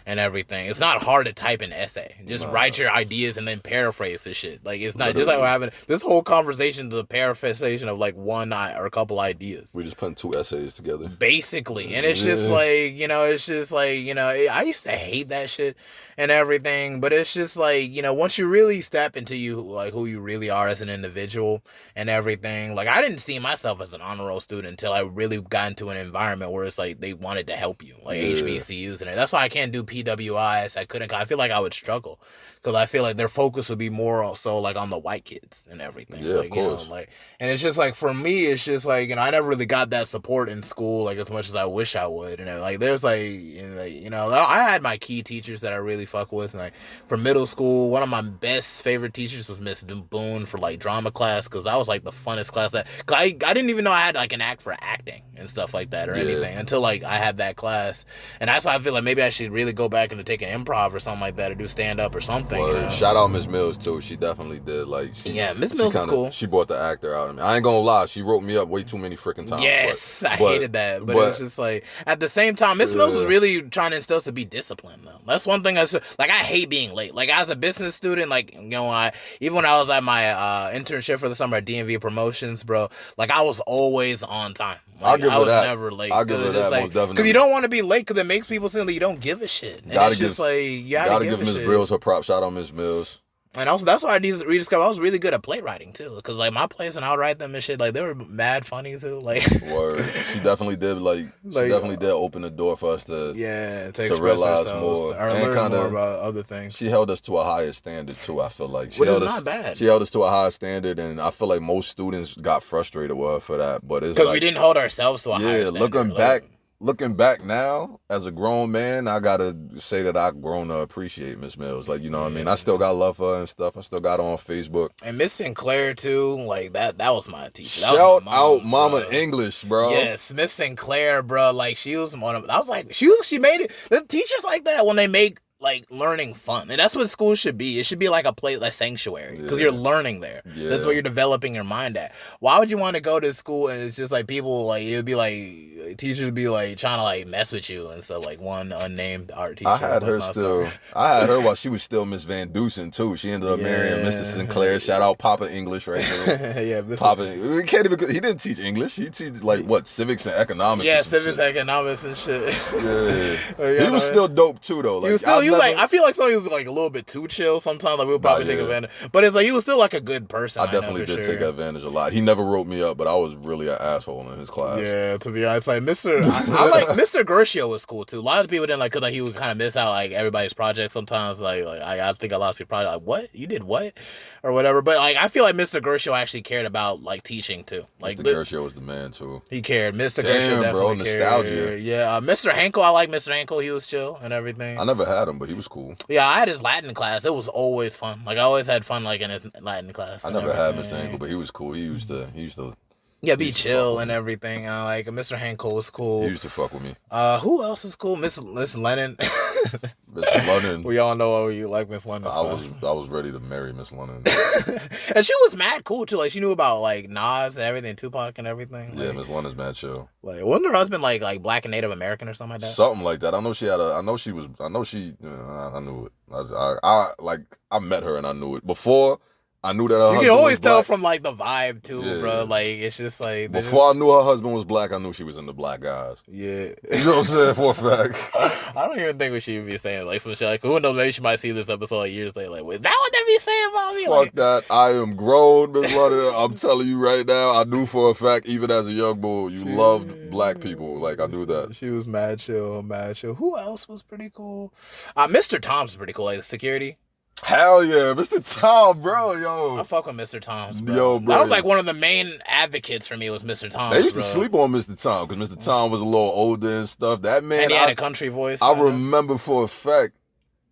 and everything. It's not hard to type an essay. Just write your ideas and then paraphrase the shit. Like, it's not just like we're having this whole conversation is a paraphrasation of like one or a couple ideas. We're just putting two essays together. Basically. And it's just like, you know, it's just like, you know, I used to hate that shit and everything. But it's just like, you know, once you really step into like who you really are as an individual and everything, like I didn't see myself as an honor roll student until I really got into an environment where it's like they wanted to help you, like HBCUs and that's why I can't do PWIs. I feel like I would struggle because I feel like their focus would be more so like on the white kids and everything. Yeah, like, of course. You know, like, and it's just like for me, it's just like, you know, I never really got that support in school like as much as I wish I would. And like there's like, you know, I had my key teachers that I really fuck with. And like for middle school, one of my best favorite teachers was Miss Boone for like drama class because that was like the funnest class that I didn't even know I had like an act for acting and stuff like that or anything until like I had that class. And that's why I feel like maybe I should really go back and take an improv or something like that or do stand up or something. You know? Shout out Miss Mills too. She definitely did. Like, Miss Mills is cool. She brought the actor out of me. I ain't gonna lie, she wrote me up way too many freaking times. Yes, I hated that. But it's just like at the same time, Miss Mills was really trying to instill us to be disciplined though. That's one thing I hate being late. Like as a business student, like, you know, even when I was at my internship for the summer at DMV Promotions, bro, like I was always on time. Like, I was never late. I'll give her that, most definitely. Because you don't want to be late because it makes people seem like you don't give a shit. And gotta it's give, just like, you gotta give Miss Brills her props. Shout out Miss Mills. And also, that's why I rediscovered I was really good at playwriting too. Because like my plays and I'll write them and shit, like they were mad funny too. Like word, she definitely did. She definitely did open the door for us to realize more and learn more about other things. She held us to a higher standard too. I feel like which is not bad. She held us to a higher standard, and I feel like most students got frustrated with her for that. But it's because we didn't hold ourselves to a higher standard. Looking back now, as a grown man, I gotta say that I've grown to appreciate Miss Mills. Like, you know what I mean? I still got love for her and stuff. I still got her on Facebook. And Miss Sinclair, too, like, that was my teacher. Shout out Mama English, bro. Yes, Miss Sinclair, bro. Like, she was one of, I was like, she made it. The teachers like that, when they make, like, learning fun. And that's what school should be. It should be like a place, like sanctuary, because you're learning there. Yeah. That's where you're developing your mind at. Why would you want to go to school and it's just like people, like, it would be like, teachers would be like trying to like mess with you and stuff, like one unnamed art teacher. I had her while she was still Miss Van Dusen too. She ended up marrying Mr. Sinclair. Shout out Papa English right there. Yeah, Papa. We can't even. He didn't teach English. He teach like what, civics and economics. Yeah, civics, economics, and shit. Yeah, he was still dope too though. Like, he was like, I feel like he was like a little bit too chill sometimes. Like we'll probably take advantage, but it's like he was still like a good person. I definitely did take advantage a lot. He never wrote me up, but I was really an asshole in his class. Yeah, to be honest, like I like Mr. Gershio was cool too. A lot of people didn't like because like he would kind of miss out like everybody's project sometimes. Like I think I lost your project. Like what you did what or whatever. But like I feel like Mr. Gershio actually cared about like teaching too. Like Mr. Gershio was the man too. He cared. Mr. Gershio definitely cared. Nostalgia. Yeah, Mr. Henkel. I like Mr. Henkel. He was chill and everything. I never had him, but he was cool. Yeah, I had his Latin class. It was always fun. Like I always had fun like in his Latin class. I never had Mr. Henkel, but he was cool. He used to be chill and everything. Like Mr. Hankel was cool. He used to fuck with me. Who else is cool? Miss Lennon. Miss London. We all know why you like Miss London. I was ready to marry Miss London. And she was mad cool too. Like she knew about like Nas and everything, Tupac and everything. Yeah, like, Miss London's mad chill. Like wasn't her husband like Black and Native American or something like that? Something like that. I know she had a. I know she was. I know she. I knew it. I met her and I knew it before. I knew that her husband You can always was tell black. from like the vibe too, Yeah. bro. Like it's just like before I knew her husband was black, I knew she was into black guys. Yeah, you know what I'm saying, for a fact. I don't even think we should be saying like some shit. Like who knows? Maybe she might see this episode like years later. Like, is that what they be saying about me? Fuck like, that. I am grown, Miss London. I'm telling you right now. I knew for a fact, even as a young boy, you loved black people. Like I knew that. She was mad chill, mad chill. Who else was pretty cool? Mr. Tom's pretty cool. Like security. Hell yeah, Mr. Tom, bro, yo. I fuck with Mr. Tom's, bro. Yo, bro. That was like one of the main advocates for me was Mr. Tom's. They used to sleep on Mr. Tom because Mr. Tom was a little older and stuff. That man, and he had a country voice. I remember for a fact,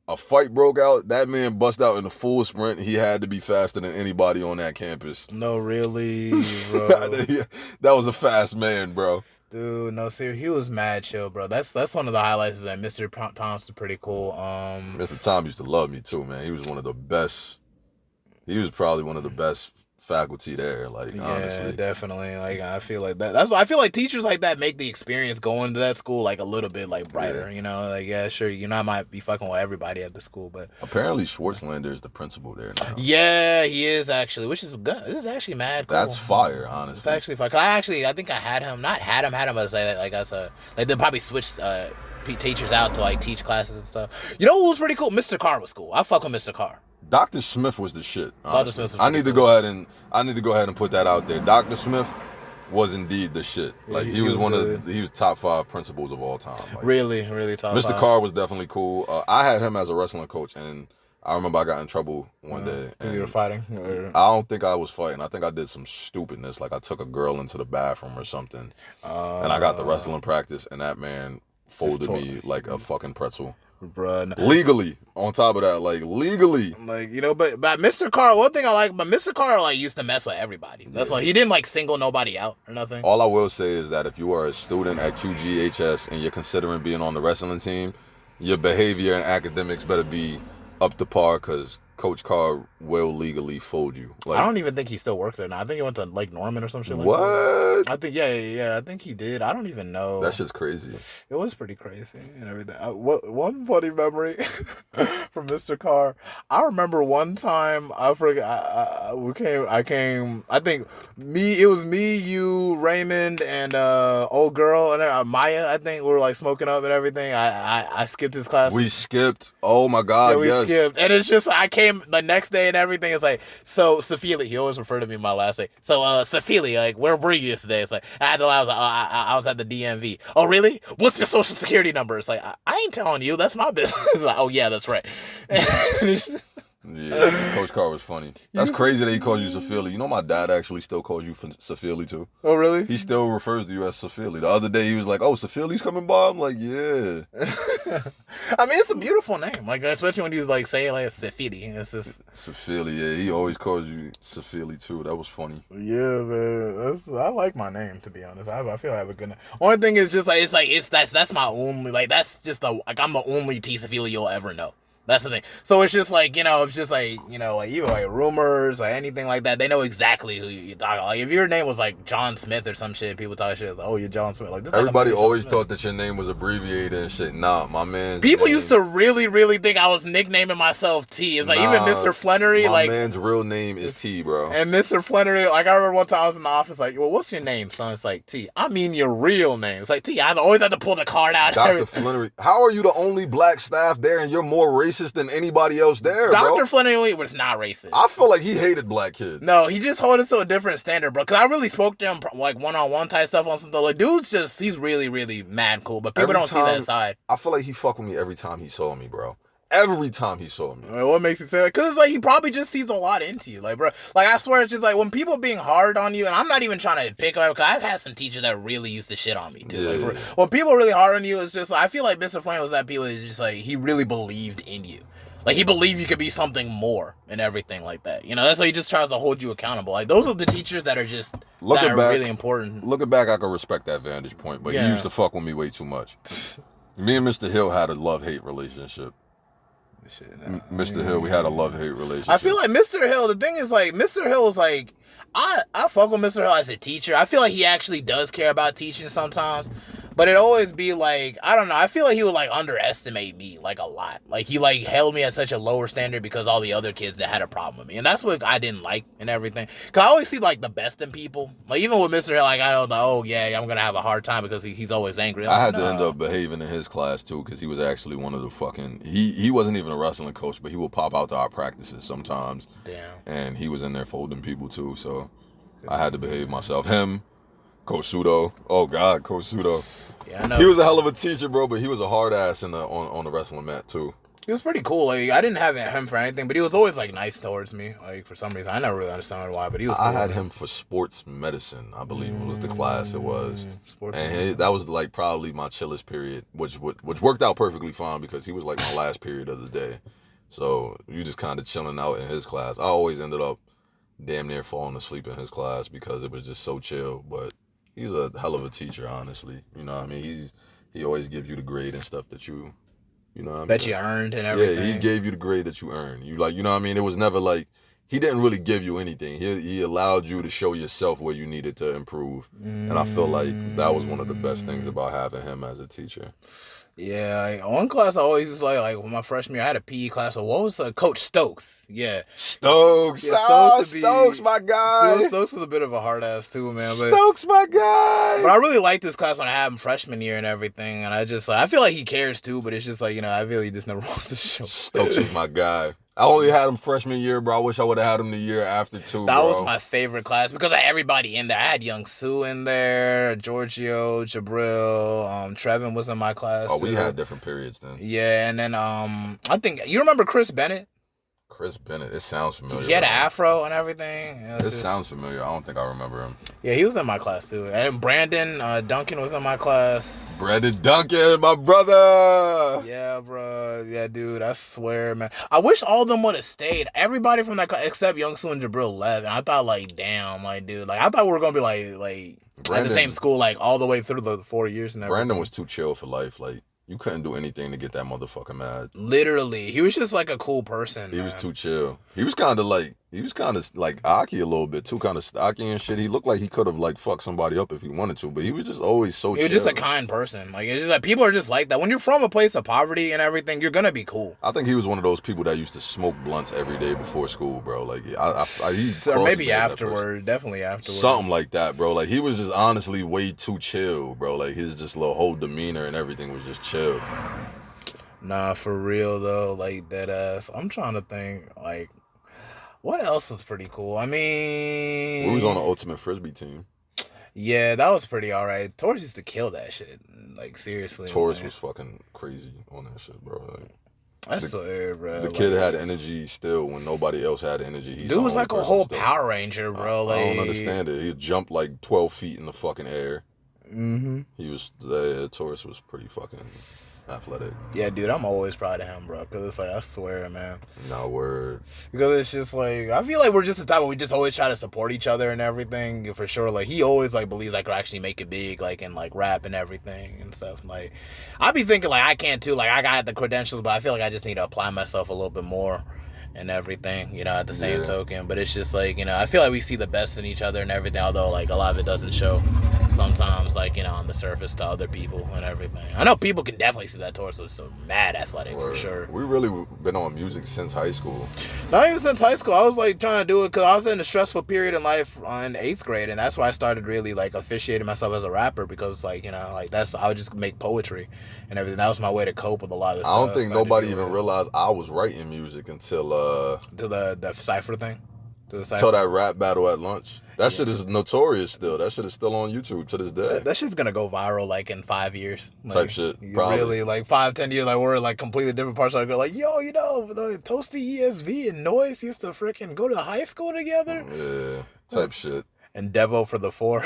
a fight broke out. That man bust out in a full sprint. He had to be faster than anybody on that campus. No, really, bro. That was a fast man, bro. Dude, no, seriously, he was mad chill, bro. That's one of the highlights. Is that Mr. Tom's pretty cool. Mr. Tom used to love me too, man. He was one of the best. He was probably one of the best faculty there. Like, honestly, definitely. Like, I feel like that. That's why I feel like teachers like that make the experience going to that school like a little bit like brighter. You know, like sure, I might be fucking with everybody at the school, but apparently Schwartzlander is the principal there now. Yeah, he is actually, which is good. This is actually mad cool. That's fire, honestly. It's actually fire. Cause I think I had him, not had him, but say that like as a like they probably switched teachers out to like teach classes and stuff. You know who was pretty cool? Mr. Carr was cool. I fuck with Mr. Carr. Dr. Smith was the shit. Dr. Smith was I need to go ahead and put that out there. Dr. Smith was indeed the shit. Like he was he was top 5 principals of all time. Like, really top Mr. 5. Carr was definitely cool. I had him as a wrestling coach, and I remember I got in trouble one day. Because you were fighting? I don't think I was fighting. I think I did some stupidness. Like I took a girl into the bathroom or something, and I got the wrestling practice, and that man folded me like a fucking pretzel. Bruh. Legally, on top of that, like legally. Like, but Mr. Carr, one thing I like, but Mr. Carr like used to mess with everybody. That's why he didn't like single nobody out or nothing. All I will say is that if you are a student at QGHS and you're considering being on the wrestling team, your behavior and academics better be up to par, because Coach Carr will legally fold you. Like, I don't even think he still works there now. I think he went to Lake Norman or some shit like what? that. I think, yeah. I think he did. I don't even know. That shit's crazy. It was pretty crazy and everything. One funny memory from Mr. Carr. I remember one time, I forget, I think it was me, you, Raymond, and old girl, and Maya, I think we were like smoking up and everything. I skipped his class. We skipped. Oh my God, we skipped. And it's just, I came the next day and everything. It's like, so Safili, he always referred to me my last name. So Safili, like, where were you yesterday? It's like, I was at the DMV. Oh, really? What's your social security number? It's like, I ain't telling you. That's my business. It's like, oh, yeah, that's right. Yeah, Coach Carr was funny. That's crazy that he calls you Safili. You know my dad actually still calls you Safili too. Oh, really? He still refers to you as Safili. The other day he was like, oh, Safili's coming by? I'm like, yeah. I mean, it's a beautiful name. Like, especially when you like say it like Safili. It's just Safili, yeah. He always calls you Safili too. That was funny. Yeah, man. I like my name, to be honest. I feel I have a good name. Only thing is just that's my only, like, that's just I'm the only T Safili you'll ever know. That's the thing. So it's just like, it's just like, like even like rumors or anything like that, they know exactly who you're talking about. Like if your name was like John Smith or some shit, people talk shit like, oh, you're John Smith. Like this. Everybody always thought that your name was abbreviated and shit. Nah, my man. People used to really, really think I was nicknaming myself T. It's like even Mr. Flannery. My man's real name is T, bro. And Mr. Flannery, like I remember one time I was in the office, like, well, what's your name, son? It's like T. I mean your real name. It's like T. I always had to pull the card out. Dr. Flannery. How are you the only black staff there and you're more racist than anybody else there, bro? Dr. Flannery was not racist. I feel like he hated black kids. No, he just held it to a different standard, bro. Because I really spoke to him like one-on-one type stuff on something. Like, he's really, really mad cool, but people don't see that side. I feel like he fucked with me every time he saw me, bro. Every time he saw me. What makes you say that? Because it's like he probably just sees a lot into you. Like, bro, like I swear it's just like when people being hard on you, and I'm not even trying to pick on, because I've had some teachers that really used to shit on me too. Yeah. Like, when people are really hard on you, it's just like, I feel like Mr. Flame was that people is just like he really believed in you. Like, he believed you could be something more and everything like that. That's why he just tries to hold you accountable. Like, those are the teachers that are just really important. Looking back, I can respect that vantage point, but he used to fuck with me way too much. Me and Mr. Hill had a love-hate relationship. Shit, Mr. Hill, we had a love-hate relationship. I feel like Mr. Hill, the thing is, like, Mr. Hill is like, I fuck with Mr. Hill as a teacher. I feel like he actually does care about teaching sometimes. But it always be like, I don't know, I feel like he would like underestimate me like a lot. Like he like held me at such a lower standard because all the other kids that had a problem with me. And that's what I didn't like and everything. Cause I always see like the best in people. Like even with Mr. Hill, like I was like, oh yeah, I'm gonna have a hard time because he's always angry. I had to end up behaving in his class too, because he was actually one of the fucking he wasn't even a wrestling coach, but he would pop out to our practices sometimes. Damn. And he was in there folding people too, so I had to behave myself. Him, Coach Sudo. Oh God, Coach Sudo. Yeah, I know. He was a hell of a teacher, bro, but he was a hard ass on the wrestling mat too. He was pretty cool. Like I didn't have him for anything, but he was always like nice towards me. Like for some reason, I never really understood why, but he was. Cool. I had him for sports medicine, I believe it was the class it was, and that was like probably my chillest period, which worked out perfectly fine because he was like my last period of the day. So you just kind of chilling out in his class. I always ended up damn near falling asleep in his class because it was just so chill, but. He's a hell of a teacher, honestly. You know what I mean? He always gives you the grade and stuff that you know what I mean? That you earned and everything. Yeah, he gave you the grade that you earned. You like, you know what I mean? It was never like, he didn't really give you anything. He allowed you to show yourself where you needed to improve. And I feel like that was one of the best things about having him as a teacher. Yeah, like, one class I always just like when my freshman year I had a PE class. So what was Coach Stokes? Yeah, Stokes. Yeah, Stokes, my guy. Stokes was a bit of a hard ass too, man. But, Stokes, my guy. But I really liked this class when I had him freshman year and everything. And I just I feel like he cares too, but it's just like I feel he just never wants to show. Stokes was my guy. I only had him freshman year, bro. I wish I would have had him the year after too. That was my favorite class because of everybody in there. I had Young Sue in there, Giorgio, Jabril, Trevin was in my class. Oh, we had different periods then. Yeah, and then I think you remember Chris Bennett. Chris Bennett, it sounds familiar. He had an afro and everything. Sounds familiar. I don't think I remember him. Yeah, he was in my class too. And Brandon Duncan was in my class. Brandon Duncan, my brother. Yeah, bro. Yeah, dude. I swear, man. I wish all of them would have stayed. Everybody from that class except Youngsu and Jabril left. And I thought, like, damn, like, dude. Like, I thought we were gonna be like Brandon, at the same school, like, all the way through the 4 years and everything. Brandon was too chill for life. Like, you couldn't do anything to get that motherfucker mad. Literally. He was just like a cool person. He was too chill. He was kind of like Aki a little bit too, kind of stocky and shit. He looked like he could have like fucked somebody up if he wanted to, but he was just always so chill. He was just a kind person. Like, it's just like people are just like that. When you're from a place of poverty and everything, you're gonna be cool. I think he was one of those people that used to smoke blunts every day before school, bro. Like, or maybe afterward. Definitely afterward. Something like that, bro. Like, he was just honestly way too chill, bro. Like, his just little whole demeanor and everything was just chill. Nah, for real though, like that ass. I'm trying to think, like, what else was pretty cool? I mean, we was on the Ultimate Frisbee team. Yeah, that was pretty alright. Taurus used to kill that shit. Like, seriously. Taurus was fucking crazy on that shit, bro. Like, I swear, bro. The kid had energy still when nobody else had energy. Dude was like a whole Power Ranger, bro. I don't understand it. He jumped like 12 feet in the fucking air. Mm-hmm. Taurus was pretty fucking athletic. Yeah, dude, I'm always proud of him, bro. Because it's like, I swear, man. No word. Because it's just like, I feel like we're just the type where we just always try to support each other and everything, for sure. Like, he always like believes I could actually make it big, like in like rap and everything and stuff. Like, I be thinking like I can too. Like, I got the credentials, but I feel like I just need to apply myself a little bit more and everything, at the same token. But it's just like, I feel like we see the best in each other and everything, although like a lot of it doesn't show sometimes, like, on the surface to other people and everything. I know people can definitely see that Taurus was so mad athletic, for sure. We really been on music since high school. Not even since high school. I was like trying to do it because I was in a stressful period in life in 8th grade, and that's why I started really like officiating myself as a rapper, because like, like I would just make poetry and everything. That was my way to cope with a lot of this stuff. I don't think nobody even realized I was writing music until to the cypher thing. So that rap battle at lunch. That shit is notorious still. That shit is still on YouTube to this day. That shit's gonna go viral like in 5 years. Like, type shit. Probably. Really, like 5-10 years, like we're like completely different parts of the like, yo, Toasty ESV and Noiz used to freaking go to high school together. Yeah. Type shit. And Devo for the 4.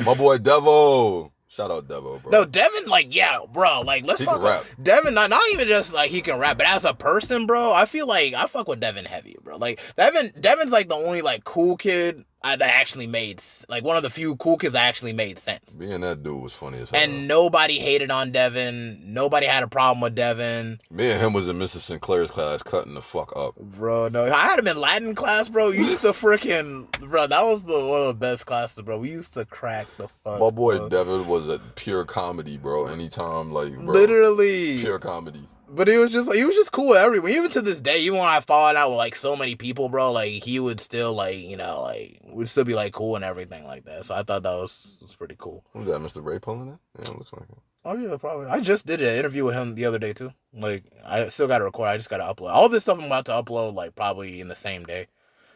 My boy Devo. Shout out Devo, bro. No, Devin, like, yeah, bro, like, let's talk about Devin, not even just, like, he can rap, but as a person, bro, I feel like I fuck with Devin heavy, bro. Like, Devin's, like, the only, like, cool kid that actually made, like, one of the few cool kids that actually made sense. Being that dude was funny as hell. And nobody hated on Devin. Nobody had a problem with Devin. Me and him was in Mrs. Sinclair's class cutting the fuck up. Bro, no. I had him in Latin class, bro. You used to freaking... Bro, that was one of the best classes, bro. We used to crack the fuck. My boy bro. Devin was a pure comedy, bro. Anytime, like, bro. Literally. Pure comedy. But he was just cool with everyone. Even to this day, even when I fallen out with, like, so many people, bro, like, he would still, like, you know, like, would still be, like, cool and everything like that. So I thought that was pretty cool. Who's that, Mr. Ray pulling it? Yeah, it looks like it. Oh, yeah, probably. I just did an interview with him the other day, too. Like, I still got to record. I just got to upload. All this stuff I'm about to upload, like, probably in the same day.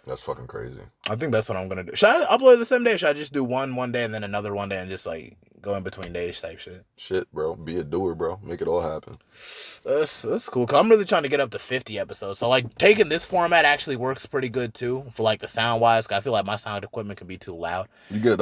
That's fucking crazy. I think that's what I'm going to do. Should I upload the same day, or should I just do one day and then another one day and just, like, go in between days type shit? Shit, bro. Be a doer, bro. Make it all happen. That's cool. Cause I'm really trying to get up to 50 episodes. So, like, taking this format actually works pretty good, too, for, like, the sound-wise. Cause I feel like my sound equipment can be too loud. You get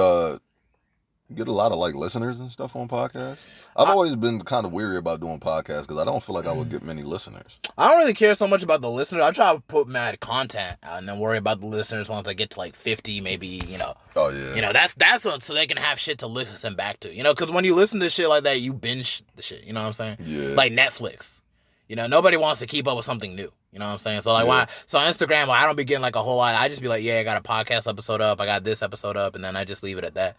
a lot of, like, listeners and stuff on podcasts. I've always been kind of weary about doing podcasts because I don't feel like I would get many listeners. I don't really care so much about the listeners. I try to put mad content out and then worry about the listeners once I get to, like, 50, maybe, you know. Oh, yeah. You know, that's what, so they can have shit to listen back to. You know, because when you listen to shit like that, you binge the shit. You know what I'm saying? Yeah. Like Netflix. You know, nobody wants to keep up with something new. You know what I'm saying? So, like, Yeah. so on Instagram, like, I don't be getting, like, a whole lot. I just be like, yeah, I got a podcast episode up. I got this episode up. And then I just leave it at that.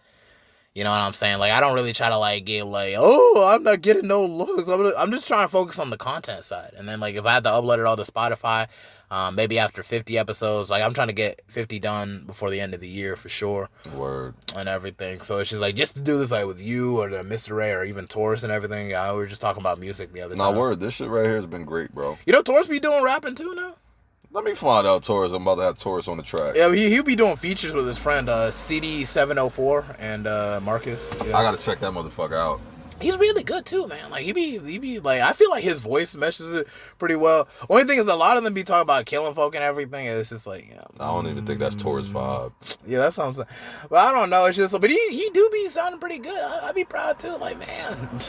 You know what I'm saying? Like, I don't really try to, like, get, like, oh, I'm not getting no looks. I'm just trying to focus on the content side. And then, like, if I had to upload it all to Spotify, maybe after 50 episodes, like, I'm trying to get 50 done before the end of the year for sure. Word. And everything. So it's just, like, just to do this, like, with you or the Mr. Ray or even Taurus and everything. Yeah, we were just talking about music the other time. Nah, word. This shit right here has been great, bro. You know, Taurus be doing rapping, too, now? Let me find out, Taurus. I'm about to have Taurus on the track. Yeah, he'll be doing features with his friend CD704 and Marcus. Yeah. I gotta check that motherfucker out. He's really good too, man. Like he be like, I feel like his voice meshes it pretty well. Only thing is, a lot of them be talking about killing folk and everything, and it's just like, you know, I don't even think that's Taurus vibe. Yeah, that's what I'm saying. But I don't know. It's just, but he do be sounding pretty good. I'd be proud too. Like, man,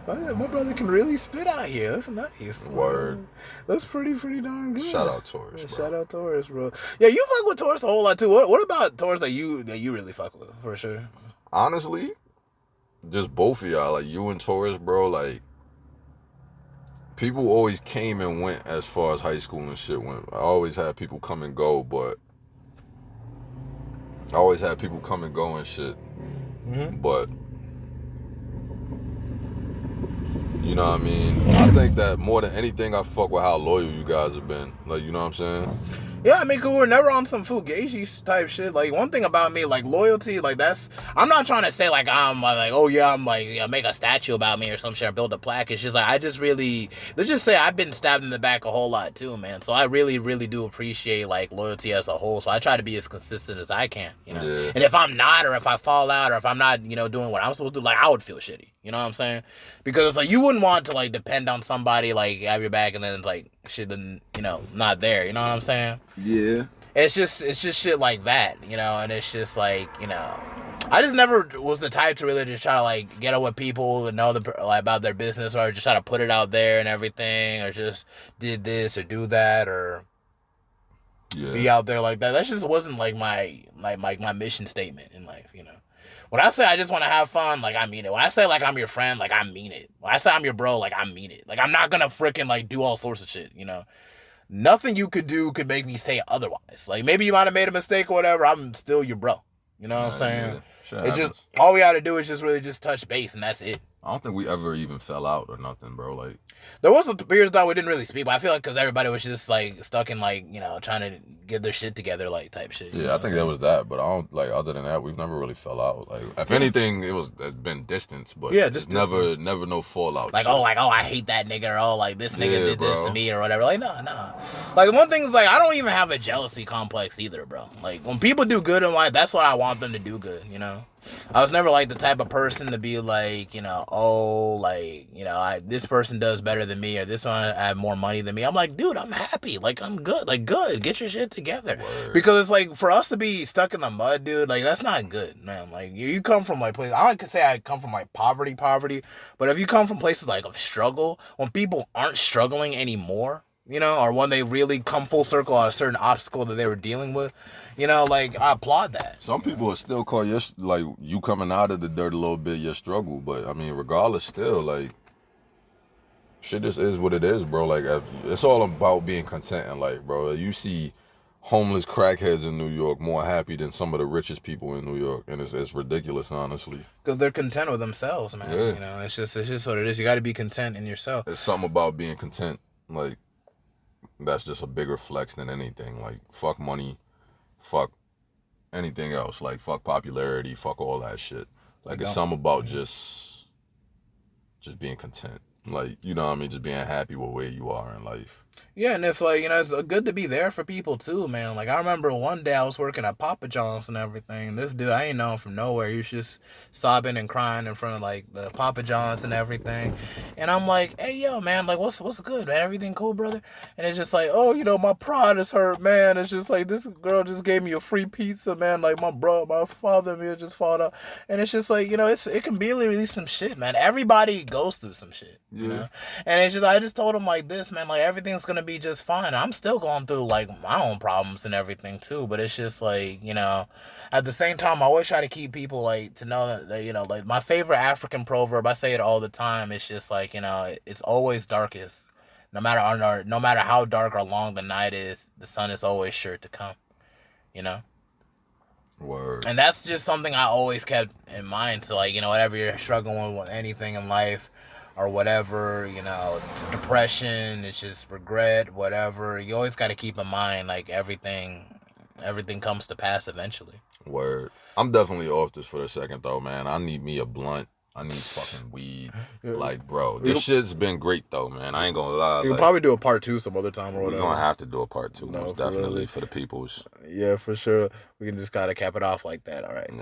my brother can really spit out here. That's nice. Word. That's pretty darn good. Shout out Taurus, bro. Shout out Taurus, bro. Yeah, you fuck with Taurus a whole lot too. What about Taurus that you really fuck with for sure? Honestly, just both of y'all, like you and Taurus, bro. Like, people always came and went as far as high school and shit went. I always had people come and go, but I always had people come and go and shit. Mm-hmm. But you know what I mean? I think that more than anything, I fuck with how loyal you guys have been. Like, you know what I'm saying? Yeah, I mean, cause we're never on some fugazi type shit. Like, one thing about me, like, loyalty, like, that's, I'm not trying to say, like, I'm like, oh yeah, I'm like, yeah, make a statue about me or some shit or build a plaque. It's just like, I just really, let's just say I've been stabbed in the back a whole lot too, man. So I really do appreciate, like, loyalty as a whole. So I try to be as consistent as I can, you know? Yeah. And if I'm not, or if I fall out, or if I'm not, you know, doing what I'm supposed to do, like, I would feel shitty. You know what I'm saying? Because it's like, you wouldn't want to, like, depend on somebody, like, have your back and then it's like, shit, then, you know, not there. You know what I'm saying? Yeah. It's just shit like that, you know, and it's just like, you know, I just never was the type to really just try to, like, get up with people and know like, about their business, or just try to put it out there and everything, or just did this or do that, or be out there like that. That just wasn't like my mission statement in life, you know. When I say I just want to have fun, like, I mean it. When I say, like, I'm your friend, like, I mean it. When I say I'm your bro, like, I mean it. Like, I'm not gonna freaking, like, do all sorts of shit, you know. Nothing you could do could make me say otherwise. Like, maybe you might have made a mistake or whatever. I'm still your bro. You know what I'm saying? Yeah. It just, all we got to do is just really just touch base, and that's it. I don't think we ever even fell out or nothing, bro. Like, there was some periods that we didn't really speak, but I feel like because everybody was just, like, stuck in, like, you know, trying to get their shit together, like, type shit. Yeah, I think that was that, but I don't, like, other than that, we've never really fell out. Like, if anything, it's been distance, but yeah, just never no fallout. Like, shit. oh, I hate that nigga, or oh, like, this nigga did this bro. to me, or whatever. Like, no. Like, one thing is, like, I don't even have a jealousy complex either, bro. Like, when people do good in life, that's what I want them to do good, you know? I was never, like, the type of person to be like, you know, oh, like, you know, this person does better than me, or this one have more money than me. I'm like, dude, I'm happy. Like, I'm good. Like, good. Get your shit together. Word. Because it's like, for us to be stuck in the mud, dude, like, that's not good, man. Like, you come from, like, places, I like to say I come from, like, poverty, but if you come from places, like, of struggle, when people aren't struggling anymore, you know, or when they really come full circle on a certain obstacle that they were dealing with, you know, like I applaud that. Some people will still call your like you coming out of the dirt a little bit your struggle, but I mean, regardless, still like shit just is what it is, bro. Like it's all about being content in life, bro. You see homeless crackheads in New York more happy than some of the richest people in New York, and it's ridiculous, honestly. Because they're content with themselves, man. Yeah. You know, it's just what it is. You got to be content in yourself. It's something about being content, like that's just a bigger flex than anything. Like fuck money, fuck anything else. Like fuck popularity, fuck all that shit. Like it's something about just being content. Like, you know what I mean? Just being happy with where you are in life. Yeah, and if, like, you know, it's good to be there for people, too, man. Like, I remember one day I was working at Papa John's and everything. This dude, I ain't know him from nowhere. He was just sobbing and crying in front of, like, the Papa John's and everything. And I'm like, hey, yo, man, like, what's good, man? Everything cool, brother? And it's just like, oh, you know, my pride is hurt, man. It's just like, this girl just gave me a free pizza, man. Like, my father and me just fought out. And it's just like, you know, it can be really some shit, man. Everybody goes through some shit, you know? And it's just, I just told him like this, man, like, everything's gonna be just fine. I'm still going through like my own problems and everything too, but it's just like, you know, at the same time I always try to keep people like to know that, you know, like my favorite African proverb, I say it all the time, it's just like, you know, it's always darkest. No matter how dark or long the night is, the sun is always sure to come, you know? Word. And that's just something I always kept in mind. So, like, you know, whatever you're struggling with anything in life or whatever, you know, depression, it's just regret, whatever, you always got to keep in mind, like, everything comes to pass eventually. Word. I'm definitely off this for the second, though, man. I need me a blunt. I need fucking weed. Like, bro, this shit's been great, though, man. I ain't gonna lie. You can probably do a part 2 some other time or whatever. We're gonna have to do a part 2, most definitely, for the peoples. Yeah, for sure. We can just gotta cap it off like that, all right?